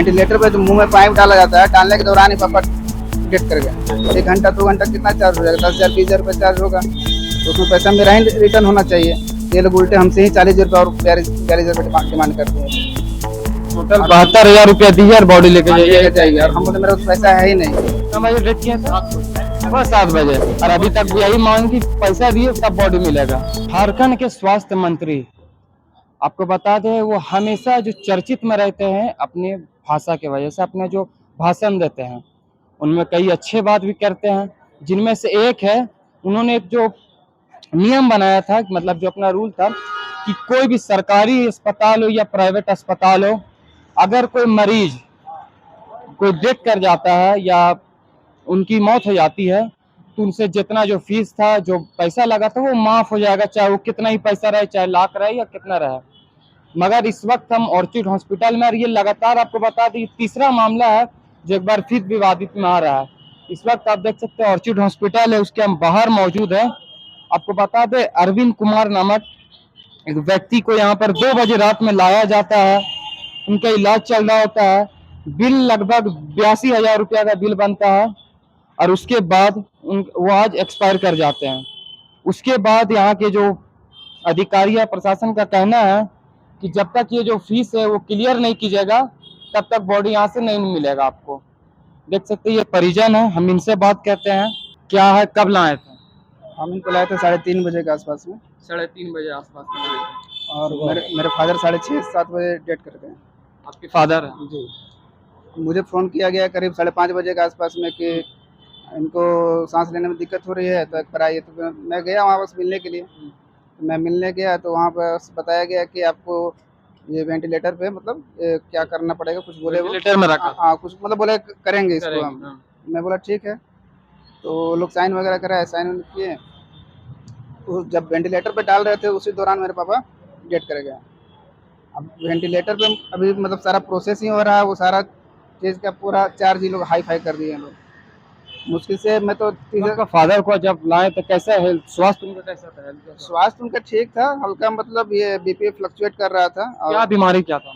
Ventilator पे जो मुंह में पाइप डाला जाता है, डालने के दौरान ही पापा डेथ कर गया। 1 घंटा 2 घंटा कितना चार्ज हो जाएगा? 10,000 20,000 रुपये चार्ज होगा, तो उसमें पैसा मेरा ही रिटर्न होना चाहिए। ये लोग उल्टे हमसे ही 40,000 रुपये और 42,000 रुपये डिमांड करते हैं। टोटल 72,000 रुपया दिया और बॉडी लेके जाइए, और हम बोले मेरा कुछ पैसा है ही नहीं। कितना बजे डेट किया था? बस 7 बजे, और अभी तक यही मांग की पैसा दिए तब बॉडी मिलेगा। झारखंड के स्वास्थ्य मंत्री, आपको बता दें, वो हमेशा जो चर्चित में रहते हैं अपनी भाषा की वजह से, अपने जो भाषण देते हैं उनमें कई अच्छे बात भी करते हैं, जिनमें से एक है, उन्होंने एक जो नियम बनाया था, मतलब जो अपना रूल था कि कोई भी सरकारी अस्पताल हो या प्राइवेट अस्पताल हो, अगर कोई मरीज कोई डेथ कर जाता है या उनकी मौत हो जाती है, तो उनसे जितना जो फीस था, जो पैसा लगा था, वो माफ हो जाएगा, चाहे वो कितना ही पैसा रहे, चाहे लाख रहे या कितना रहे। मगर इस वक्त हम ऑर्चिड हॉस्पिटल में, और ये लगातार आपको बता दें तीसरा मामला है जो एक बार फिर विवादित में आ रहा है। इस वक्त आप देख सकते हैं ऑर्चिड हॉस्पिटल है, उसके हम बाहर मौजूद है। आपको बता दें अरविंद कुमार नामक एक व्यक्ति को यहाँ पर 2 बजे रात में लाया जाता है, उनका इलाज चल रहा होता है, बिल लगभग 82,000 रुपया का बिल बनता है, और उसके बाद वो आज एक्सपायर कर जाते हैं। उसके बाद यहाँ के जो अधिकारी या प्रशासन का कहना है कि जब तक ये जो फीस है वो क्लियर नहीं कीजिएगा, तब तक बॉडी यहाँ से नहीं मिलेगा आपको। देख सकते हैं ये परिजन है, हम इनसे बात करते हैं। क्या है, कब लाए थे? हम इनको लाए थे 3:30 बजे के आसपास में, 3:30 बजे आसपास में। और मेरे फादर 6:30-7 बजे डेथ कर गए। आपके फादर है? जी। मुझे फ़ोन किया गया करीब 5:30 बजे के आसपास में कि इनको सांस लेने में दिक्कत हो रही है, तो एक बार आइए। तो मैं गया वहाँ बस मिलने के लिए। मैं मिलने गया तो वहाँ पर बताया गया कि आपको ये वेंटिलेटर पे मतलब क्या करना पड़ेगा, कुछ बोले वो। वेंटिलेटर में रखा? हाँ, कुछ मतलब बोले करेंगे इसको करेंगे, हम। हाँ। मैं बोला ठीक है, तो लोग साइन वगैरह कराए, साइन किए। तो जब वेंटिलेटर पे डाल रहे थे उसी दौरान मेरे पापा डेथ कर गया। अब वेंटिलेटर पे अभी मतलब सारा प्रोसेस ही हो रहा है, वो सारा चीज़ का पूरा चार्ज ही लोग हाई फाई कर दिए हैं लोग। मुश्किल से मैं तो आपका फादर को जब लाए तो कैसा हेल्थ, स्वास्थ्य उनका कैसा था? हेल्थ कैसा? स्वास्थ्य उनका ठीक था, हल्का मतलब ये बीपी फ्लक्चुएट कर रहा था। क्या और बीमारी क्या था?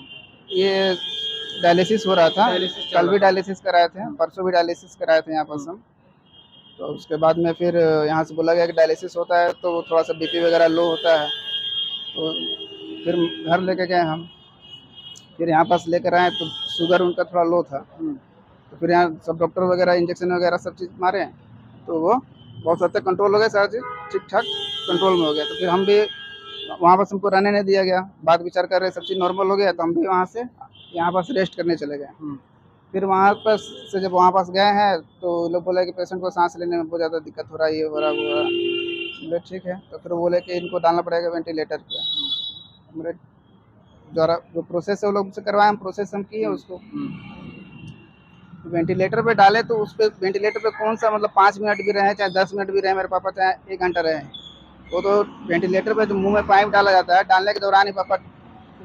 ये डायलिसिस हो रहा था, डायलिसिस चल कल भी रहा था। डायलिसिस कराए थे, परसों भी डायलिसिस कराए थे यहाँ पर हम। तो उसके बाद में फिर यहाँ से बोला गया कि डायलिसिस होता है तो थोड़ा सा बीपी वगैरह लो होता है, तो फिर घर लेके गए हम। फिर यहाँ पास लेकर आए तो शुगर उनका थोड़ा लो था, तो फिर यहाँ सब डॉक्टर वगैरह इंजेक्शन वगैरह सब चीज़ मारे, तो वो बहुत हद तक कंट्रोल हो गया, सारा चीज़ ठीक ठाक कंट्रोल में हो गया। तो फिर हम भी वहाँ बस हमको रहने नहीं दिया गया, बात विचार कर रहे, सब चीज़ नॉर्मल हो गया, तो हम भी वहाँ से यहाँ पास रेस्ट करने चले गए। फिर वहाँ पर से जब वहाँ पास गए हैं तो लोग बोले कि पेशेंट को सांस लेने में बहुत ज़्यादा दिक्कत हो रहा है, ये हो रहा वो हो रहा। बोले ठीक है, तो फिर बोले कि इनको डालना पड़ेगा वेंटिलेटर पे। मेरे द्वारा जो प्रोसेस है वो लोग से करवाए, हम प्रोसेस हम किए उसको। वेंटिलेटर पे डाले तो उस पर वेंटिलेटर पे कौन सा मतलब 5 मिनट भी रहे चाहे 10 मिनट भी रहे मेरे पापा, चाहे 1 घंटा रहे, वो तो वेंटिलेटर पे जो मुंह में पाइप डाला जाता है, डालने के दौरान ही पापा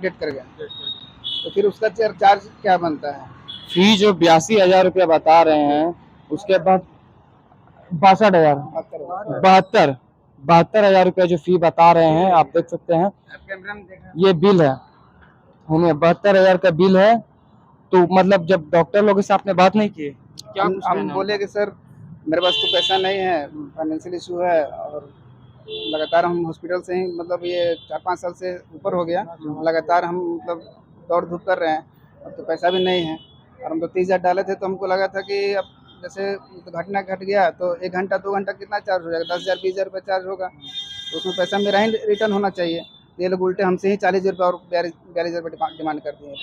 डेथ कर गए। तो फिर उसका चार्ज क्या बनता है? फी जो 82,000 रुपया बता रहे हैं, उसके बाद 62,000 72,000 रुपया जो फी बता रहे हैं, आप देख सकते हैं ये बिल है, 72,000 का बिल है। तो मतलब जब डॉक्टर लोगों से आपने बात नहीं की, क्या कुछ हम कहना बोले कि सर मेरे पास तो पैसा नहीं है, फाइनेंशियल इशू है, और लगातार हम हॉस्पिटल से ही मतलब ये 4-5 साल से ऊपर हो गया, लगातार हम मतलब दौड़ धूप कर रहे हैं, अब तो पैसा भी नहीं है। और हम तो 30,000 डाले थे, तो हमको लगा था कि अब जैसे तो घटना घट गया तो 1 घंटा 2 घंटा कितना चार्ज हो जाएगा? 10,000 20,000 रुपये चार्ज होगा, तो उसमें पैसा मेरा ही रिटर्न होना चाहिए। ये लोग उल्टे हमसे ही 40,000 रुपये और 42,000 रुपये डिमांड करते हैं।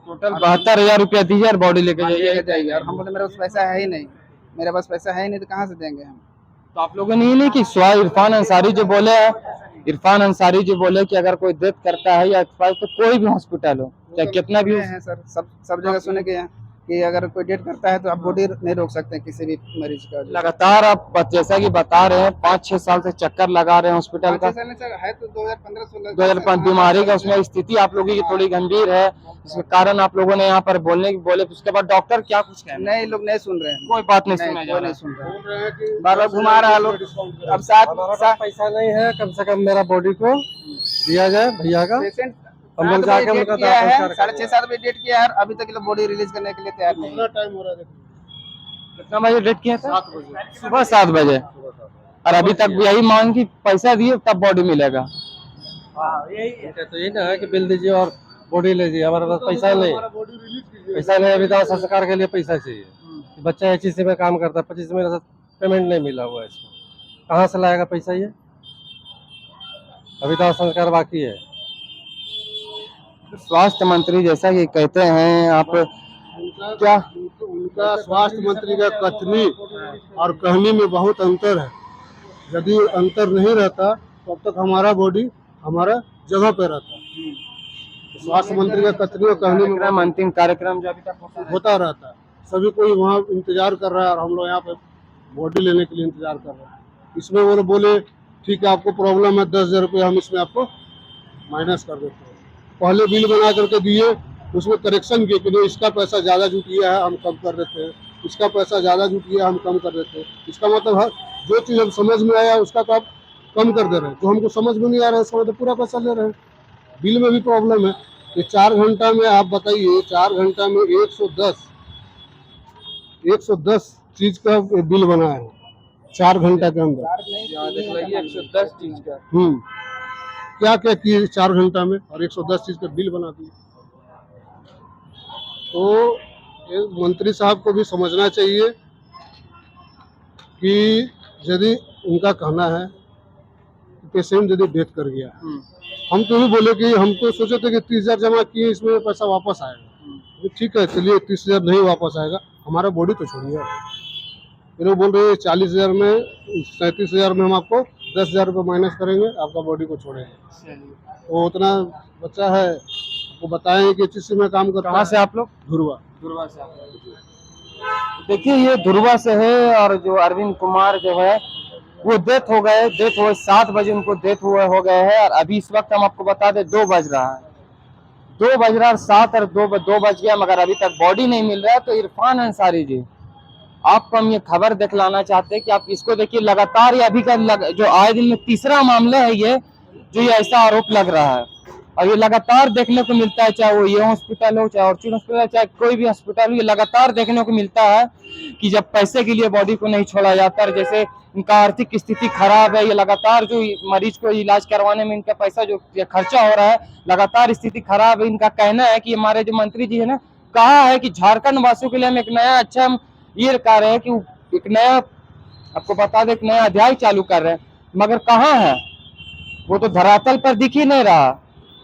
टोटल 72,000 रुपया दीजिए और बॉडी लेके जाइए, और हम बोले मेरे पास पैसा है ही नहीं, मेरे पास पैसा है ही नहीं, तो कहाँ से देंगे हम? तो आप लोगों ने ये नहीं कि इरफान अंसारी जो बोले हैं, इरफान अंसारी जो बोले कि अगर कोई डेथ करता है या एक्सपायर, तो कोई भी हॉस्पिटल हो चाहे कितना भी हो, हैं सर, सब जगह सुने के हैं कि अगर कोई डेथ करता है तो आप बॉडी नहीं रोक सकते किसी भी मरीज का। लगातार आप जैसा कि बता रहे हैं 5-6 साल से चक्कर लगा रहे हैं हॉस्पिटल का, है तो 2015-16 2005 बीमारी का, उसमें स्थिति आप लोगों की थोड़ी गंभीर है, इसके कारण आप लोगों ने यहाँ पर बोले, उसके बाद डॉक्टर क्या कुछ कह नहीं, लोग नहीं सुन रहे हैं, कोई बात नहीं कोई सुना नहीं सुन रहे हैं, बार बार घुमा रहा है लोग। अब साथ पैसा नहीं है, कम से कम मेरा बॉडी को दिया जाए भैया का। हम लोग सात बजे जाके डेट उनका किया दाह है, संस्कार 6:30-7 बजे डेट किया है, अभी तक बॉडी रिलीज करने के लिए तैयार नहीं है। कितना टाइम हो रहा है? कितना बजे डेट किया था? 7 बजे। सुबह 7 बजे। और अभी तक यही मांग की पैसा दिए तब बॉडी मिलेगा। तो यही ना है कि बिल दीजिए और बॉडी लीजिए, हमारे पास पैसा नहीं, पैसा नहीं, अभी दाह संस्कार के लिए पैसा चाहिए। बच्चा एच से में काम करता है, 25 महीने से पेमेंट नहीं मिला हुआ है इसको, कहाँ से लाएगा पैसा ये? अभी दाह संस्कार बाकी है। स्वास्थ्य मंत्री जैसा कि कहते हैं आप क्या उनका स्वास्थ्य मंत्री का कथनी और कहनी में बहुत अंतर है। यदि अंतर नहीं रहता तो अब तक हमारा बॉडी हमारा जगह पे रहता। स्वास्थ्य मंत्री का कथनी और कहनी में कार्यक्रम अंतिम कार्यक्रम जो अभी तक होता रहता है। सभी कोई वहाँ इंतजार कर रहा है और हम लोग यहाँ पे बॉडी लेने के लिए इंतजार कर रहे हैं। इसमें वो बोले ठीक है आपको प्रॉब्लम है, 10,000 रुपये हम इसमें आपको माइनस कर देते हैं। पहले बिल बना करके दिए, उसमें करेक्शन किए कि नहीं इसका पैसा ज़्यादा जुट गया है हम कम कर देते हैं, इसका पैसा ज़्यादा जुट गया हम कम कर देते हैं। इसका मतलब है जो चीज़ हम समझ में आया उसका तो आप कम कर दे रहे हैं, जो हमको समझ में नहीं आ रहा है उसका मतलब पूरा पैसा ले रहे हैं। बिल में भी प्रॉब्लम है कि 4 घंटा में आप बताइए, 4 घंटा में 110 चीज़ का बिल बना है 4 घंटा के अंदर। 110 चीज का क्या क्या किए 4 घंटा में और 110 चीज़ का बिल बना दिए। तो ये मंत्री साहब को भी समझना चाहिए कि यदि उनका कहना है कि पेशेंट यदि डेथ कर गया, हम तो नहीं बोले कि हम तो सोचे थे कि 30,000 जमा किए इसमें पैसा वापस आएगा। ठीक है चलिए 30,000 नहीं वापस आएगा, हमारा बॉडी तो छोड़िए। ये लोग बोल रहे हैं 40,000 में 37,000 में हम आपको 10,000 रुपये माइनस करेंगे, आपका बॉडी को छोड़ेंगे। वो उतना बच्चा है, वो बताएं कि किस में काम करता है। कहाँ से आप लोग? धुरवा से आप लोग। देखिए ये धुरवा से है और जो अरविंद कुमार जो है वो डेथ हो गए। 7 बजे उनको डेथ हो गए हैं और अभी इस वक्त हम आपको बता दें 2 बज रहा है, 2 बज रहा है, 7 और 2 बज गया मगर अभी तक बॉडी नहीं मिल रहा है। तो इरफान अंसारी जी आपको हम ये खबर दिखलाना चाहते हैं कि आप इसको देखिए, लगातार ये अभी का जो आए दिन में तीसरा मामला है ये जो ये ऐसा आरोप लग रहा है और ये लगातार देखने को मिलता है, चाहे वो ये हॉस्पिटल हो, चाहे ऑर्चिड हॉस्पिटल, चाहे कोई भी हॉस्पिटल हो, ये लगातार देखने को मिलता है कि जब पैसे के लिए बॉडी को नहीं छोड़ा जाता है, जैसे इनका आर्थिक स्थिति खराब है, ये लगातार जो मरीज को इलाज करवाने में इनका पैसा जो खर्चा हो रहा है, लगातार स्थिति खराब है। इनका कहना है कि हमारे जो मंत्री जी है ना, कहा है कि झारखंड वासियों के लिए हम एक नया अच्छा हम ये कह रहे हैं कि एक नया आपको बता दें एक नया अध्याय चालू कर रहे हैं, मगर कहाँ है वो तो धरातल पर दिख ही नहीं रहा।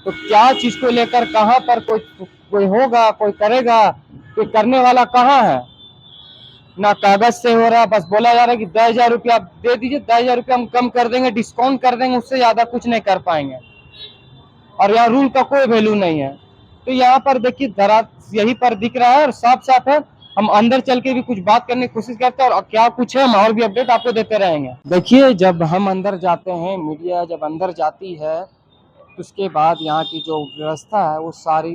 तो क्या चीज को लेकर कहाँ पर कोई होगा, कोई करेगा, कोई करने वाला कहाँ है? ना कागज से हो रहा, बस बोला जा रहा है कि 10,000 रुपया आप दे दीजिए, 10,000 रुपया हम कम कर देंगे, डिस्काउंट कर देंगे, उससे ज्यादा कुछ नहीं कर पाएंगे और यहाँ रूल का कोई वैल्यू नहीं है। तो यहाँ पर देखिए धरा यही पर दिख रहा है और साफ साफ है। हम अंदर चल के भी कुछ बात करने की कोशिश करते हैं और क्या कुछ है हम और भी अपडेट आपको देते रहेंगे। देखिए जब हम अंदर जाते हैं, मीडिया जब अंदर जाती है तो उसके बाद यहाँ की जो व्यवस्था है वो सारी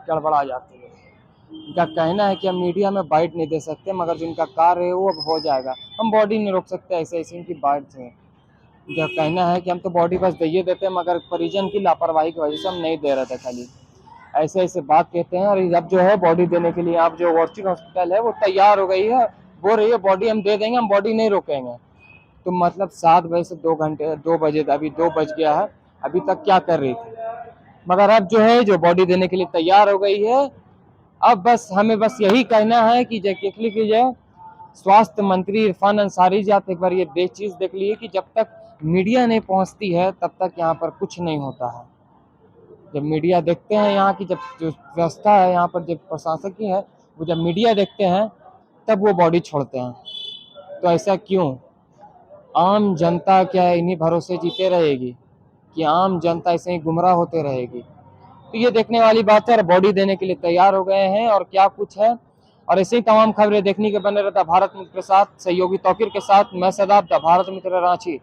गड़बड़ा जाती है। इनका कहना है कि हम मीडिया में बाइट नहीं दे सकते, मगर जो इनका कार्य है वो अब हो जाएगा, हम बॉडी नहीं रोक सकते, ऐसे ऐसे इनकी बाइट है। इनका कहना है कि हम तो बॉडी बस दे देते हैं, मगर परिजन की लापरवाही की वजह से हम नहीं दे रहे थे, खाली ऐसे ऐसे बात कहते हैं। और अब जो है बॉडी देने के लिए आप जो ऑर्चिड हॉस्पिटल है वो तैयार हो गई है, बोल रही है बॉडी हम दे देंगे, हम बॉडी नहीं रोकेंगे। तो मतलब 7 बजे से 2 बजे, अभी 2 बज गया है, अभी तक क्या कर रही थी, मगर अब जो है जो बॉडी देने के लिए तैयार हो गई है। अब बस हमें बस यही कहना है कि जो स्वास्थ्य मंत्री इरफान अंसारी जी आप एक बार ये चीज देख लीजिए कि जब तक मीडिया नहीं पहुंचती है तब तक यहाँ पर कुछ नहीं होता है। जब मीडिया देखते हैं यहाँ की, जब जो व्यवस्था है यहाँ पर जब प्रशासक की है वो जब मीडिया देखते हैं तब वो बॉडी छोड़ते हैं। तो ऐसा क्यों? आम जनता क्या इन्हीं भरोसे जीते रहेगी कि आम जनता ऐसे ही गुमराह होते रहेगी? तो ये देखने वाली बात है। और बॉडी देने के लिए तैयार हो गए हैं और क्या कुछ है, और ऐसे ही तमाम खबरें देखने के बने रहता भारत मित्र के साथ, सहयोगी तौकीर के साथ। मैं सदाब, भारत मित्र, रांची।